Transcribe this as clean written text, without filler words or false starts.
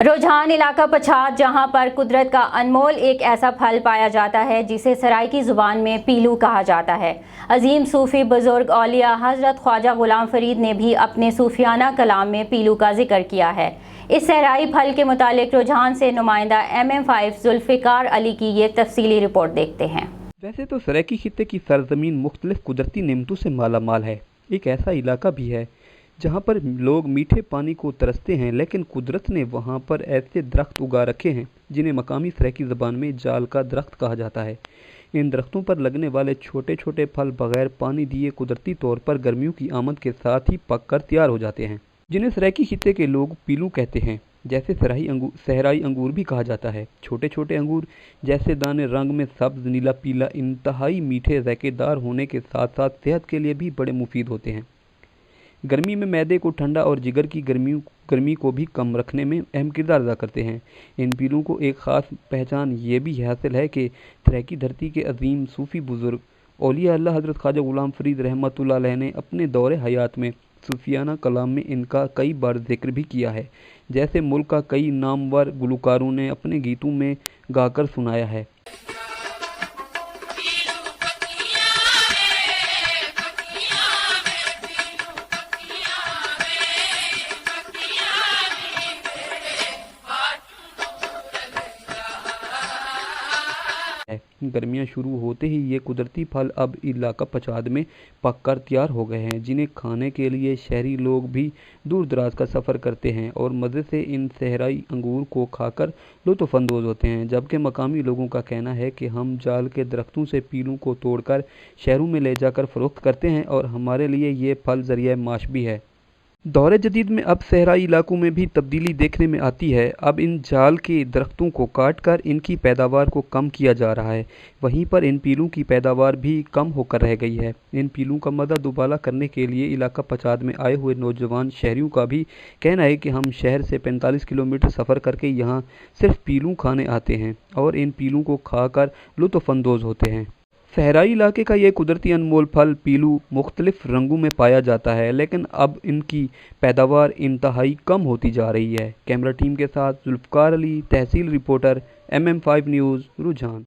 रुझान इलाका पछाद, जहां पर कुदरत का अनमोल एक ऐसा फल पाया जाता है जिसे सराइकी ज़ुबान में पीलू कहा जाता है। अजीम सूफ़ी बुज़ुर्ग औलिया हज़रत ख्वाजा ग़ुलाम फ़रीद ने भी अपने सूफियाना कलाम में पीलू का जिक्र किया है। इस सहराई फल के मुतालिक रुझान से नुमाइंदा MM5 जुल्फ़िकार अली की ये तफसीली रिपोर्ट देखते हैं। वैसे तो सराइकी खित्ते की सरजमीन मुख्तलिफ कुदरती नेमतों से माला माल है। एक ऐसा इलाका भी है जहाँ पर लोग मीठे पानी को तरसते हैं, लेकिन कुदरत ने वहाँ पर ऐसे दरख्त उगा रखे हैं जिन्हें मकामी सराइकी ज़बान में जाल का दरख्त कहा जाता है। इन दरख्तों पर लगने वाले छोटे छोटे फल बग़ैर पानी दिए कुदरती तौर पर गर्मियों की आमद के साथ ही पक कर तैयार हो जाते हैं, जिन्हें सराइकी खित्ते के लोग पीलू कहते हैं। जैसे सहराई अंगूर भी कहा जाता है। छोटे छोटे अंगूर जैसे दाने रंग में सब्ज, नीला, पीला, इंतहाई मीठे, ज़ायकेदार होने के साथ साथ सेहत के लिए भी बड़े मुफीद होते हैं। गर्मी में मैदे को ठंडा और जिगर की गर्मी को भी कम रखने में अहम किरदार अदा करते हैं। इन पीलू को एक ख़ास पहचान ये भी हासिल है कि सराइकी धरती के अजीम सूफ़ी बुज़ुर्ग औलिया अल्लाह हज़रत ख्वाजा ग़ुलाम फ़रीद रहमतुल्लाह अलैह ने अपने दौरे हयात में सूफियाना कलाम में इनका कई बार जिक्र भी किया है। जैसे मुल्क का कई नामवर गुलकारों ने अपने गीतों में गाकर सुनाया है। गर्मियाँ शुरू होते ही ये कुदरती फल अब इलाका पछाद में पककर तैयार हो गए हैं, जिन्हें खाने के लिए शहरी लोग भी दूर दराज का सफ़र करते हैं और मज़े से इन सहराई अंगूर को खाकर लुत्फ़अंदोज़ होते हैं। जबकि मकामी लोगों का कहना है कि हम जाल के दरख्तों से पीलू को तोड़कर शहरों में ले जाकर फ़रोख्त करते हैं और हमारे लिए ये फल ज़रिया माश भी है। दौरे जदीद में अब सहराई इलाकों में भी तब्दीली देखने में आती है। अब इन जाल के दरख्तों को काट कर इनकी पैदावार को कम किया जा रहा है। वहीं पर इन पीलू की पैदावार भी कम होकर रह गई है। इन पीलू का मदा दुबाला करने के लिए इलाका पछाद में आए हुए नौजवान शहरियों का भी कहना है कि हम शहर से 45 किलोमीटर सफ़र करके यहाँ सिर्फ पीलू खाने आते हैं और इन पीलू को खाकर लुत्फ़अंदोज़ होते हैं। सहराई इलाके का ये कुदरती अनमोल फल पीलू मुख्तलिफ रंगों में पाया जाता है, लेकिन अब इनकी पैदावार इंतहाई कम होती जा रही है। कैमरा टीम के साथ जुल्फ़िकार अली, तहसील रिपोर्टर, MM5 न्यूज़, रुझान।